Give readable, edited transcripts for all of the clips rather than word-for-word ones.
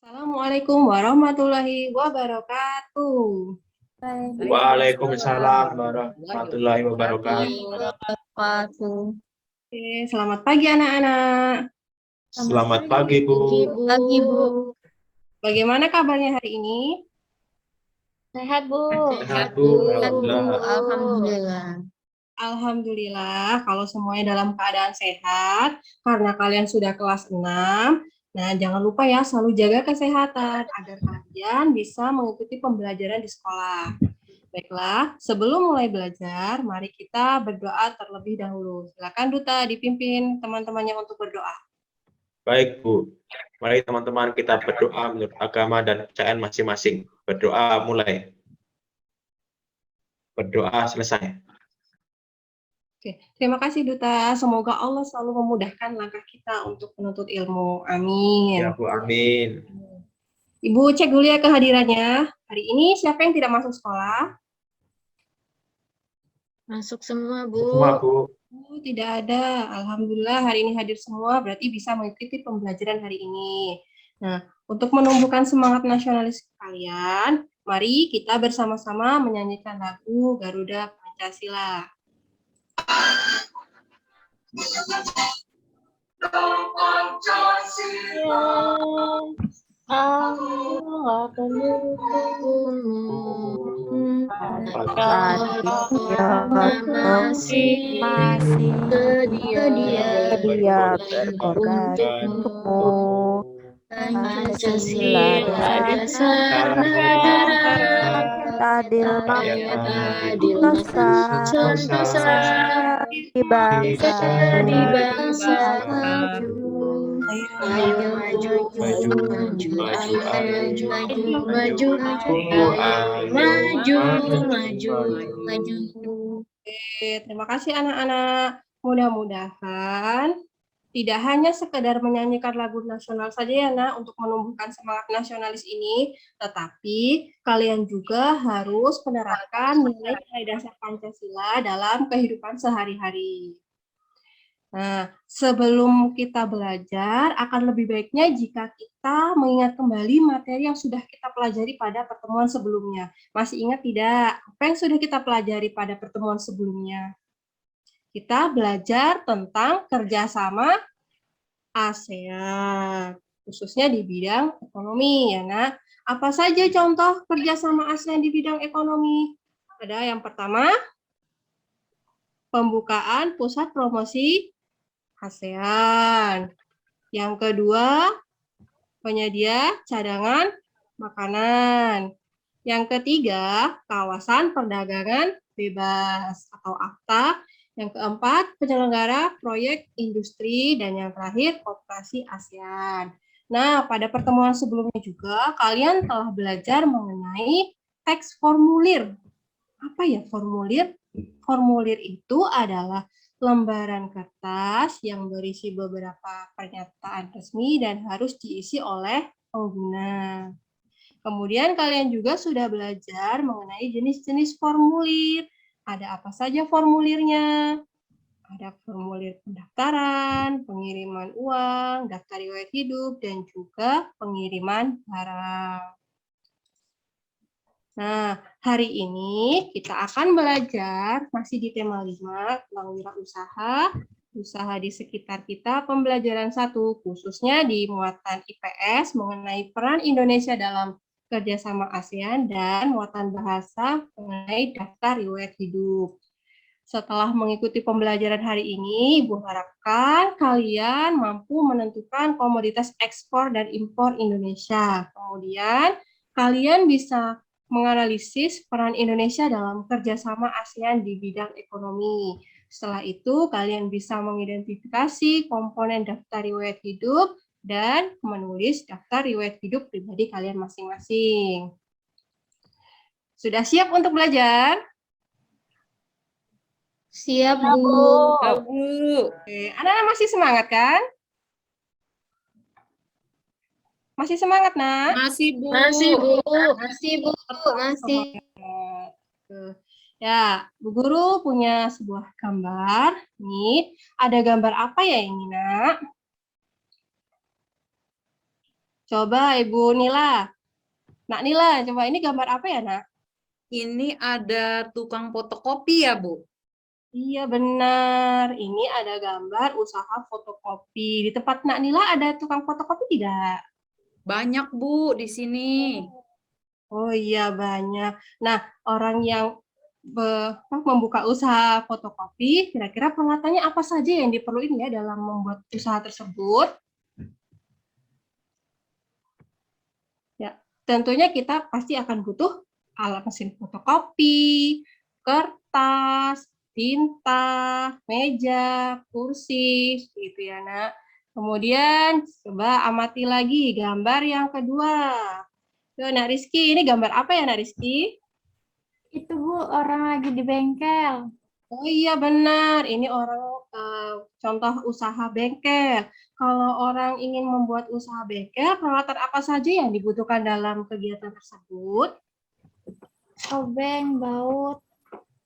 Assalamualaikum warahmatullahi wabarakatuh. Waalaikumsalam warahmatullahi wabarakatuh. Oke, selamat pagi anak-anak. Selamat pagi, Bu. Pagi, Bu. Bagaimana kabarnya hari ini? Sehat, Bu. Sehat, Bu. Alhamdulillah. Alhamdulillah. Alhamdulillah, kalau semuanya dalam keadaan sehat, karena kalian sudah kelas 6. Nah, jangan lupa ya, selalu jaga kesehatan agar kalian bisa mengikuti pembelajaran di sekolah. Baiklah, sebelum mulai belajar, mari kita berdoa terlebih dahulu. Silakan Duta dipimpin teman-temannya untuk berdoa. Baik, Bu. Mari teman-teman kita berdoa menurut agama dan kepercayaan masing-masing. Berdoa mulai. Berdoa selesai. Oke, terima kasih Duta. Semoga Allah selalu memudahkan langkah kita untuk menuntut ilmu. Amin. Ya, Bu. Amin. Ibu cek dulu ya kehadirannya. Hari ini siapa yang tidak masuk sekolah? Masuk semua, Bu. Semua, Bu. Tidak ada. Alhamdulillah hari ini hadir semua, berarti bisa mengikuti pembelajaran hari ini. Nah, untuk menumbuhkan semangat nasionalis kalian, mari kita bersama-sama menyanyikan lagu Garuda Pancasila. Allah masih sedia berkorban untukmu. Pancasila dasar negara, adil adil bangsa di bangsa di bangsa maju. Ayo maju, maju. Oke, terima kasih anak-anak. Mudah-mudahan tidak hanya sekedar menyanyikan lagu nasional saja ya nak untuk menumbuhkan semangat nasionalis ini, tetapi kalian juga harus menerapkan nilai-nilai dasar Pancasila dalam kehidupan sehari-hari. Nah, sebelum kita belajar, akan lebih baiknya jika kita mengingat kembali materi yang sudah kita pelajari pada pertemuan sebelumnya. Masih ingat tidak? Apa yang sudah kita pelajari pada pertemuan sebelumnya? Kita belajar tentang kerjasama ASEAN, khususnya di bidang ekonomi, ya nak. Apa saja contoh kerjasama ASEAN di bidang ekonomi? Ada yang pertama, pembukaan pusat promosi ASEAN. Yang kedua, penyedia cadangan makanan. Yang ketiga, kawasan perdagangan bebas atau AFTA. Yang keempat, penyelenggara proyek industri. Dan yang terakhir, kooperasi ASEAN. Nah, pada pertemuan sebelumnya juga, kalian telah belajar mengenai teks formulir. Apa ya formulir? Formulir itu adalah lembaran kertas yang berisi beberapa pernyataan resmi dan harus diisi oleh pengguna. Kemudian kalian juga sudah belajar mengenai jenis-jenis formulir. Ada apa saja formulirnya? Ada formulir pendaftaran, pengiriman uang, daftar riwayat hidup, dan juga pengiriman barang. Nah, hari ini kita akan belajar masih di tema 5 tentang wirausaha, usaha di sekitar kita, pembelajaran 1 khususnya di muatan IPS mengenai peran Indonesia dalam kerjasama ASEAN dan muatan bahasa mengenai daftar riwayat hidup. Setelah mengikuti pembelajaran hari ini, Ibu harapkan kalian mampu menentukan komoditas ekspor dan impor Indonesia. Kemudian kalian bisa menganalisis peran Indonesia dalam kerjasama ASEAN di bidang ekonomi. Setelah itu, kalian bisa mengidentifikasi komponen daftar riwayat hidup dan menulis daftar riwayat hidup pribadi kalian masing-masing. Sudah siap untuk belajar? Siap, Bu. Oke, anak-anak masih semangat kan? Masih semangat, nak? Masih, Bu. Masih. Ya, Bu Guru punya sebuah gambar. Nih, ada gambar apa ya ini, nak? Coba Ibu Nila. Nak Nila, coba ini gambar apa ya, Nak? Ini ada tukang fotokopi ya, Bu? Iya benar. Ini ada gambar usaha fotokopi. Di tempat Nak Nila ada tukang fotokopi tidak? Banyak, Bu, di sini. Oh iya banyak. Nah, orang yang membuka usaha fotokopi, kira-kira peralatannya apa saja yang diperlukan ya dalam membuat usaha tersebut? Ya, tentunya kita pasti akan butuh alat mesin fotokopi, kertas, tinta, meja, kursi, gitu ya, Nak. Kemudian coba amati lagi gambar yang kedua. Tuh, Nak Rizky, ini gambar apa ya, Nak Rizky? Itu Bu, orang lagi di bengkel. Oh iya benar, ini orang contoh usaha bengkel. Kalau orang ingin membuat usaha bengkel, peralatan apa saja yang dibutuhkan dalam kegiatan tersebut? Obeng, baut.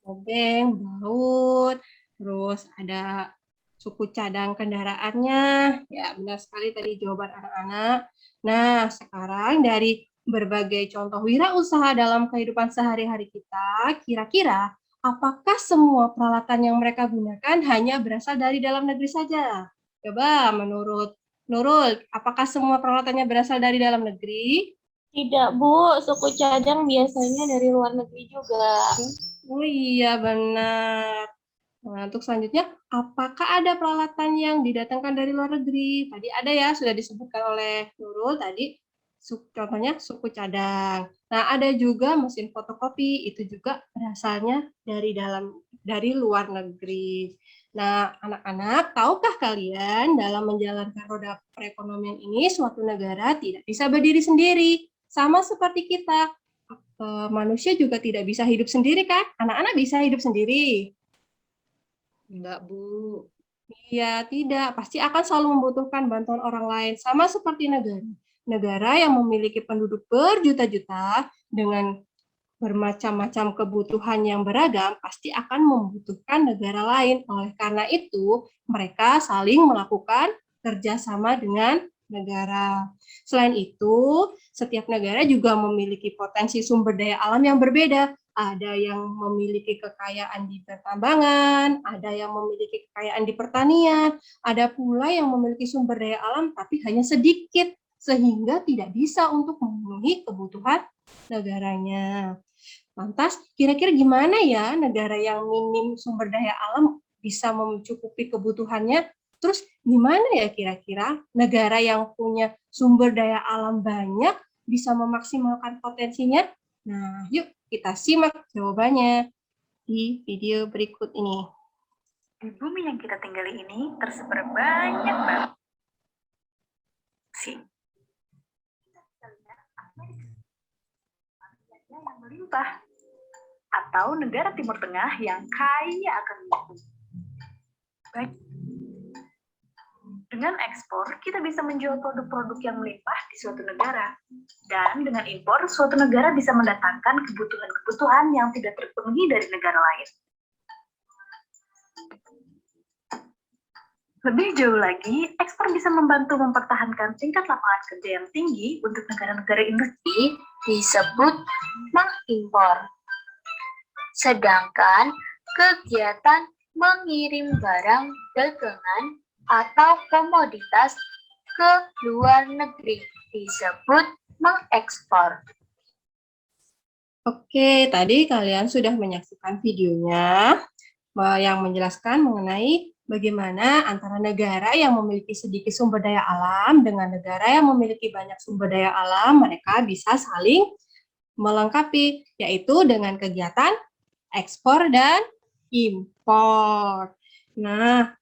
Obeng, baut, terus ada suku cadang kendaraannya. Ya, benar sekali tadi jawaban anak-anak. Nah, sekarang dari berbagai contoh wirausaha dalam kehidupan sehari-hari kita, kira-kira apakah semua peralatan yang mereka gunakan hanya berasal dari dalam negeri saja? Coba menurut Nurul, apakah semua peralatannya berasal dari dalam negeri? Tidak Bu, suku cadang biasanya dari luar negeri juga. Oh iya, benar. Nah, untuk selanjutnya, apakah ada peralatan yang didatangkan dari luar negeri? Tadi ada ya, sudah disebutkan oleh Nurul tadi, contohnya suku cadang. Nah, ada juga mesin fotokopi, itu juga berasalnya dari luar negeri. Nah, anak-anak, tahukah kalian dalam menjalankan roda perekonomian ini, suatu negara tidak bisa berdiri sendiri. Sama seperti kita, manusia juga tidak bisa hidup sendiri kan? Anak-anak bisa hidup sendiri. Enggak, Bu. Iya, tidak. Pasti akan selalu membutuhkan bantuan orang lain. Sama seperti negara. Negara yang memiliki penduduk berjuta-juta dengan bermacam-macam kebutuhan yang beragam, pasti akan membutuhkan negara lain. Oleh karena itu, mereka saling melakukan kerjasama dengan negara. Selain itu, setiap negara juga memiliki potensi sumber daya alam yang berbeda. Ada yang memiliki kekayaan di pertambangan, ada yang memiliki kekayaan di pertanian, ada pula yang memiliki sumber daya alam tapi hanya sedikit, sehingga tidak bisa untuk memenuhi kebutuhan negaranya. Lantas, kira-kira gimana ya negara yang minim sumber daya alam bisa mencukupi kebutuhannya? Terus gimana ya kira-kira negara yang punya sumber daya alam banyak bisa memaksimalkan potensinya? Nah, yuk kita simak jawabannya di video berikut ini. Di bumi yang kita tinggali ini tersebar banyak banget sih. Kita bisa lihat Amerika yang melimpah atau negara Timur Tengah yang kaya akan minyak. Baik. Dengan ekspor, kita bisa menjual produk-produk yang melimpah di suatu negara. Dan dengan impor, suatu negara bisa mendatangkan kebutuhan-kebutuhan yang tidak terpenuhi dari negara lain. Lebih jauh lagi, ekspor bisa membantu mempertahankan tingkat lapangan kerja yang tinggi untuk negara-negara industri Disebut mengimpor. Sedangkan kegiatan mengirim barang dagangan atau komoditas ke luar negeri disebut mengekspor. Oke, tadi kalian sudah menyaksikan videonya yang menjelaskan mengenai bagaimana antara negara yang memiliki sedikit sumber daya alam dengan negara yang memiliki banyak sumber daya alam, mereka bisa saling melengkapi, yaitu dengan kegiatan ekspor dan impor. Nah,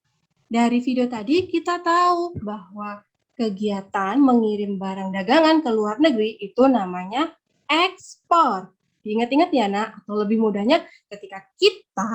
dari video tadi kita tahu bahwa kegiatan mengirim barang dagangan ke luar negeri itu namanya ekspor. Diingat-ingat ya, Nak, atau lebih mudahnya ketika kita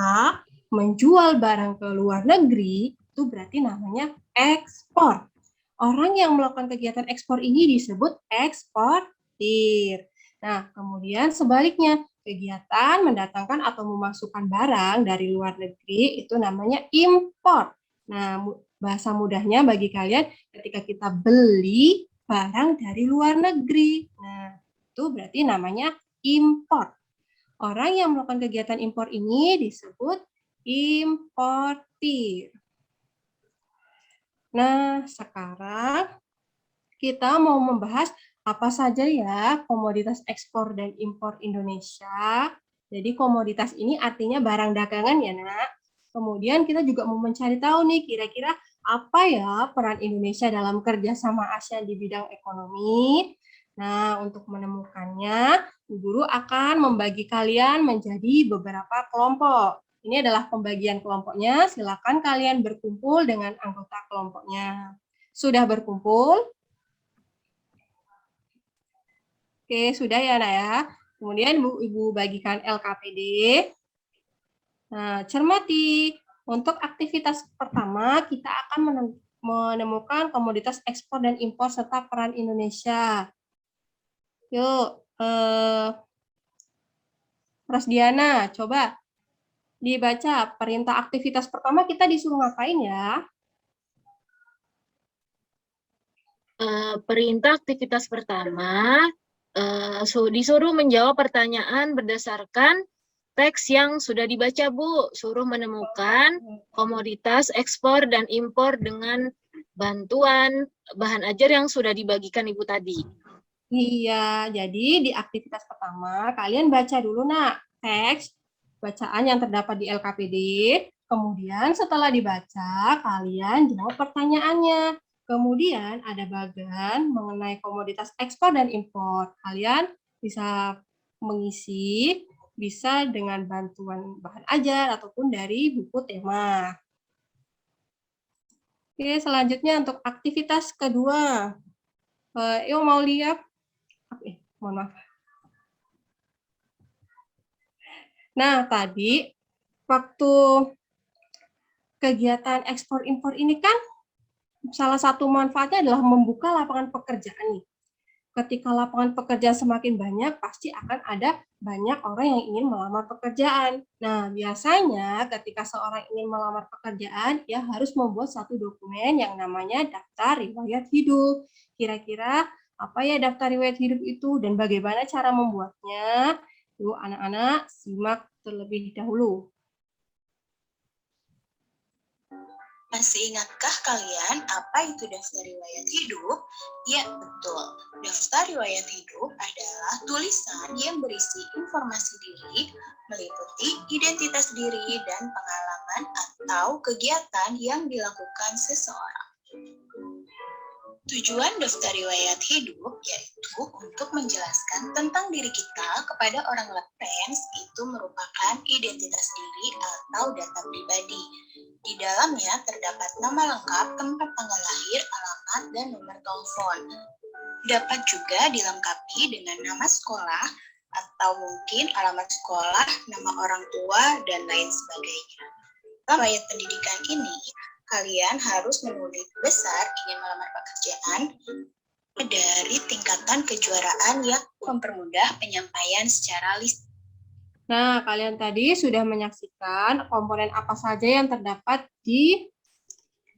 menjual barang ke luar negeri, itu berarti namanya ekspor. Orang yang melakukan kegiatan ekspor ini disebut eksportir. Nah, kemudian sebaliknya, kegiatan mendatangkan atau memasukkan barang dari luar negeri itu namanya impor. Nah, bahasa mudahnya bagi kalian ketika kita beli barang dari luar negeri. Nah, itu berarti namanya impor. Orang yang melakukan kegiatan impor ini disebut importir. Nah, sekarang kita mau membahas apa saja ya komoditas ekspor dan impor Indonesia. Jadi komoditas ini artinya barang dagangan ya, Nak. Kemudian kita juga mau mencari tahu nih kira-kira apa ya peran Indonesia dalam kerjasama ASEAN di bidang ekonomi. Nah, untuk menemukannya, Bu Guru akan membagi kalian menjadi beberapa kelompok. Ini adalah pembagian kelompoknya. Silakan kalian berkumpul dengan anggota kelompoknya. Sudah berkumpul? Oke, sudah ya, Nak ya. Kemudian Ibu bagikan LKPD. Nah, cermati. Untuk aktivitas pertama, kita akan menemukan komoditas ekspor dan impor serta peran Indonesia. Yuk, Rosdiana, coba dibaca perintah aktivitas pertama kita disuruh ngapain ya? Perintah aktivitas pertama disuruh menjawab pertanyaan berdasarkan teks yang sudah dibaca, Bu. Suruh menemukan komoditas ekspor dan impor dengan bantuan bahan ajar yang sudah dibagikan Ibu tadi. Iya, jadi di aktivitas pertama kalian baca dulu, Nak, teks bacaan yang terdapat di LKPD. Kemudian setelah dibaca, kalian jawab pertanyaannya. Kemudian ada bagian mengenai komoditas ekspor dan impor. Kalian bisa mengisi, bisa dengan bantuan bahan ajar ataupun dari buku tema. Oke, selanjutnya untuk aktivitas kedua. Yuk mau lihat? Mohon maaf. Nah, tadi waktu kegiatan ekspor impor ini kan salah satu manfaatnya adalah membuka lapangan pekerjaan nih. Ketika lapangan pekerjaan semakin banyak, pasti akan ada banyak orang yang ingin melamar pekerjaan. Nah, biasanya ketika seorang ingin melamar pekerjaan, ia harus membuat satu dokumen yang namanya daftar riwayat hidup. Kira-kira apa ya daftar riwayat hidup itu dan bagaimana cara membuatnya? Yuk, anak-anak simak terlebih dahulu. Masih ingatkah kalian apa itu daftar riwayat hidup? Ya, betul. Daftar riwayat hidup adalah tulisan yang berisi informasi diri, meliputi identitas diri dan pengalaman atau kegiatan yang dilakukan seseorang. Tujuan daftar riwayat hidup yaitu untuk menjelaskan tentang diri kita kepada orang lain. Itu merupakan identitas diri atau data pribadi. Di dalamnya terdapat nama lengkap, tempat tanggal lahir, alamat, dan nomor telepon. Dapat juga dilengkapi dengan nama sekolah, atau mungkin alamat sekolah, nama orang tua, dan lain sebagainya. Dalam riwayat pendidikan ini, kalian harus menulis besar ingin melamar pekerjaan dari tingkatan kejuaraan yang mempermudah penyampaian secara lisan. Nah, kalian tadi sudah menyaksikan komponen apa saja yang terdapat di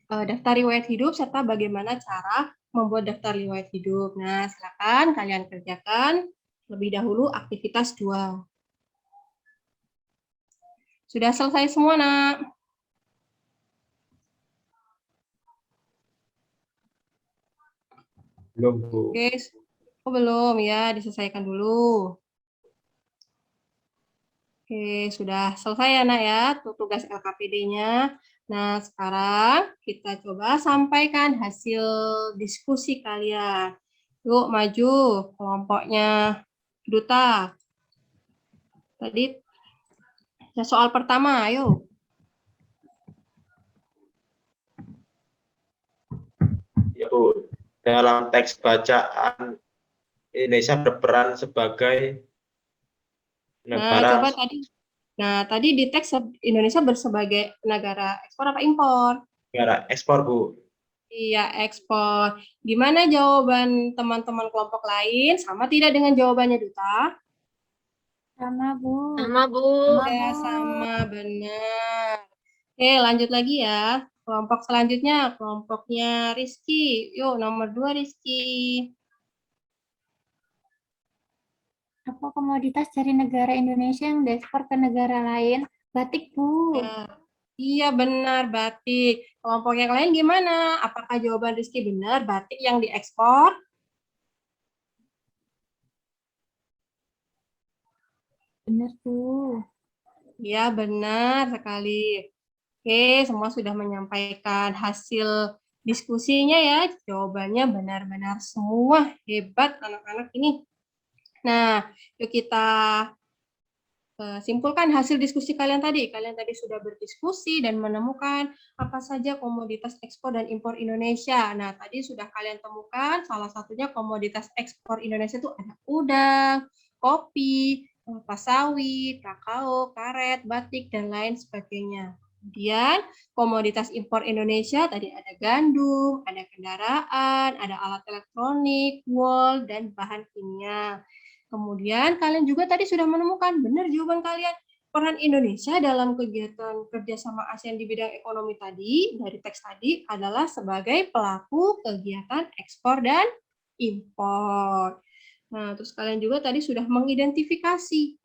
daftar riwayat hidup serta bagaimana cara membuat daftar riwayat hidup. Nah, silakan kalian kerjakan lebih dahulu aktivitas 2. Sudah selesai semua, Nak? Belum, Bu. Oke, belum ya, diselesaikan dulu. Oke, sudah selesai ya, Nak ya, tugas LKPD-nya. Nah, sekarang kita coba sampaikan hasil diskusi kalian. Yuk, maju kelompoknya Duta. Tadi soal pertama, ayo. Ya, Bu. Dalam teks bacaan, Indonesia berperan sebagai negara. Coba tadi. Nah, tadi di teks Indonesia bersebagai negara ekspor apa impor? Negara ekspor, Bu. Iya, ekspor. Gimana jawaban teman-teman kelompok lain? Sama tidak dengan jawabannya, Duta? Sama, Bu. Sama, Bu. Ya, sama, benar. Oke, lanjut lagi ya. Kelompok selanjutnya, kelompoknya Rizky. Yuk, nomor 2 Rizky. Apa komoditas dari negara Indonesia yang diekspor ke negara lain? Batik, Bu. Ya, iya benar, batik. Kelompok yang lain gimana? Apakah jawaban Rizky benar, batik yang diekspor? Benar, Bu. Ya, benar sekali. Oke, semua sudah menyampaikan hasil diskusinya ya. Jawabannya benar-benar semua. Hebat anak-anak ini. Nah, yuk kita simpulkan hasil diskusi kalian tadi. Kalian tadi sudah berdiskusi dan menemukan apa saja komoditas ekspor dan impor Indonesia. Nah, tadi sudah kalian temukan salah satunya komoditas ekspor Indonesia itu ada udang, kopi, kelapa sawit, kakao, karet, batik, dan lain sebagainya. Kemudian komoditas impor Indonesia tadi ada gandum, ada kendaraan, ada alat elektronik, wool, dan bahan kimia. Kemudian kalian juga tadi sudah menemukan, benar jawaban kalian, peran Indonesia dalam kegiatan kerjasama ASEAN di bidang ekonomi tadi, dari teks tadi, adalah sebagai pelaku kegiatan ekspor dan impor. Nah, terus kalian juga tadi sudah mengidentifikasi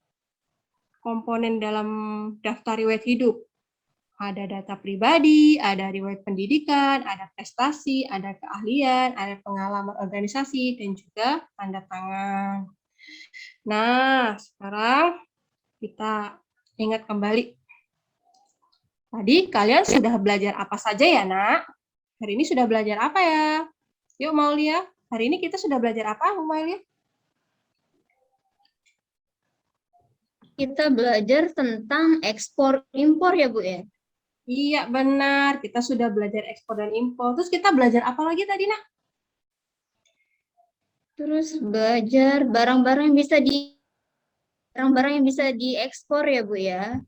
komponen dalam daftar riwayat hidup. Ada data pribadi, ada riwayat pendidikan, ada prestasi, ada keahlian, ada pengalaman organisasi, dan juga tanda tangan. Nah, sekarang kita ingat kembali. Tadi kalian sudah belajar apa saja ya, Nak? Hari ini sudah belajar apa ya? Yuk, Maulia. Hari ini kita sudah belajar apa, Maulia? Kita belajar tentang ekspor impor ya, Bu ya? Iya, benar. Kita sudah belajar ekspor dan impor. Terus kita belajar apa lagi tadi, Nak? Terus belajar barang-barang yang bisa diekspor ya, Bu ya?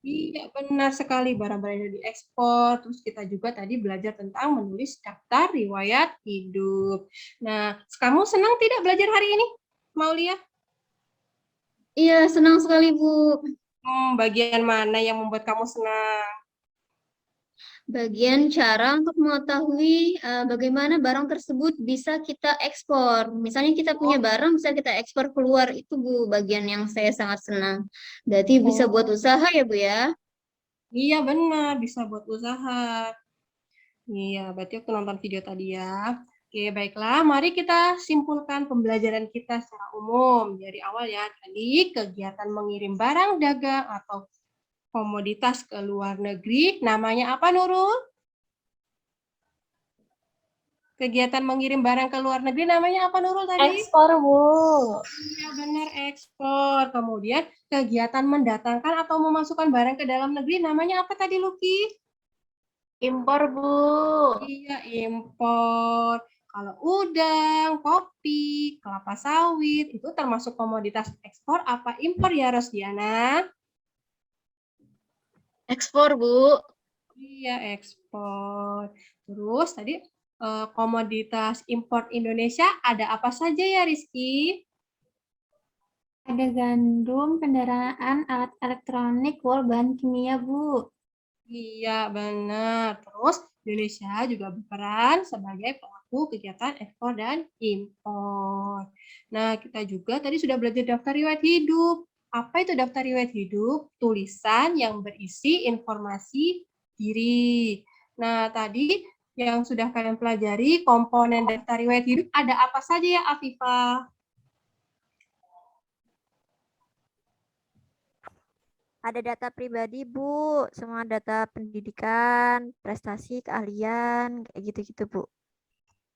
Iya, benar sekali. Barang-barang yang diekspor. Terus kita juga tadi belajar tentang menulis daftar riwayat hidup. Nah, kamu senang tidak belajar hari ini, Maulia? Iya, senang sekali, Bu. Bagian mana yang membuat kamu senang? Bagian cara untuk mengetahui bagaimana barang tersebut bisa kita ekspor. Misalnya kita punya barang bisa kita ekspor keluar, itu Bu bagian yang saya sangat senang. Berarti bisa buat usaha ya, Bu ya? Iya benar, bisa buat usaha. Iya, berarti aku nonton video tadi ya. Oke, baiklah. Mari kita simpulkan pembelajaran kita secara umum. Dari awal ya, tadi kegiatan mengirim barang dagang atau komoditas ke luar negeri, namanya apa, Nurul? Kegiatan mengirim barang ke luar negeri namanya apa, Nurul, tadi? Ekspor, Bu. Iya, benar, ekspor. Kemudian kegiatan mendatangkan atau memasukkan barang ke dalam negeri namanya apa tadi, Luki? Impor, Bu. Iya, impor. Kalau udang, kopi, kelapa sawit, itu termasuk komoditas ekspor apa impor ya, Rosdiana? Ekspor, Bu. Iya, ekspor. Terus tadi komoditas impor Indonesia ada apa saja ya, Rizky? Ada gandum, kendaraan, alat elektronik, wool, bahan kimia, Bu. Iya, benar. Terus Indonesia juga berperan sebagai pelaku kegiatan ekspor dan impor. Nah, kita juga tadi sudah belajar daftar riwayat hidup. Apa itu daftar riwayat hidup? Tulisan yang berisi informasi diri. Nah, tadi yang sudah kalian pelajari, komponen daftar riwayat hidup ada apa saja ya, Afifah? Ada data pribadi, Bu. Semua data pendidikan, prestasi, keahlian, kayak gitu-gitu, Bu.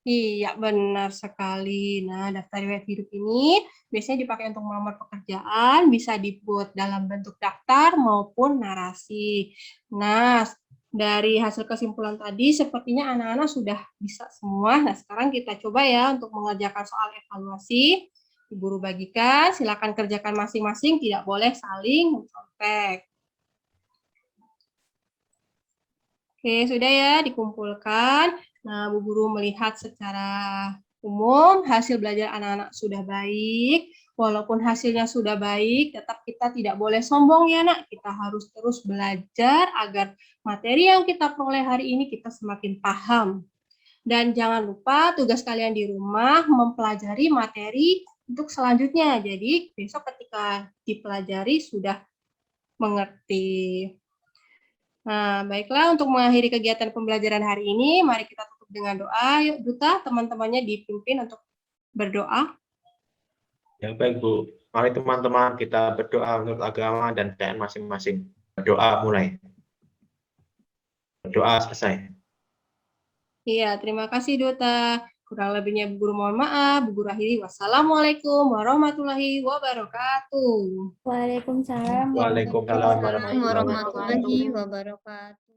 Iya, benar sekali. Nah, daftar riwayat hidup ini biasanya dipakai untuk melamar pekerjaan, bisa dibuat dalam bentuk daftar maupun narasi. Nah, dari hasil kesimpulan tadi, sepertinya anak-anak sudah bisa semua. Nah, sekarang kita coba ya untuk mengerjakan soal evaluasi. Ibu guru bagikan, silakan kerjakan masing-masing, tidak boleh saling mencontek. Oke, sudah ya dikumpulkan. Nah, Bu Guru melihat secara umum hasil belajar anak-anak sudah baik, Walaupun hasilnya sudah baik, tetap kita tidak boleh sombong ya nak. Kita harus terus belajar agar materi yang kita peroleh hari ini kita semakin paham. Dan jangan lupa tugas kalian di rumah mempelajari materi untuk selanjutnya. Jadi besok ketika dipelajari sudah mengerti. Nah, baiklah untuk mengakhiri kegiatan pembelajaran hari ini, mari kita tutup dengan doa. Yuk Duta, teman-temannya dipimpin untuk berdoa. Ya baik Bu, mari teman-teman kita berdoa menurut agama dan kepercayaan masing-masing. Berdoa mulai. Berdoa selesai. Iya, terima kasih Duta. Kurang lebihnya Bu Guru mohon maaf. Bu Guru akhiri. Wassalamualaikum warahmatullahi wabarakatuh. Waalaikumsalam Waalaikumsalam Assalamualaikum warahmatullahi wabarakatuh.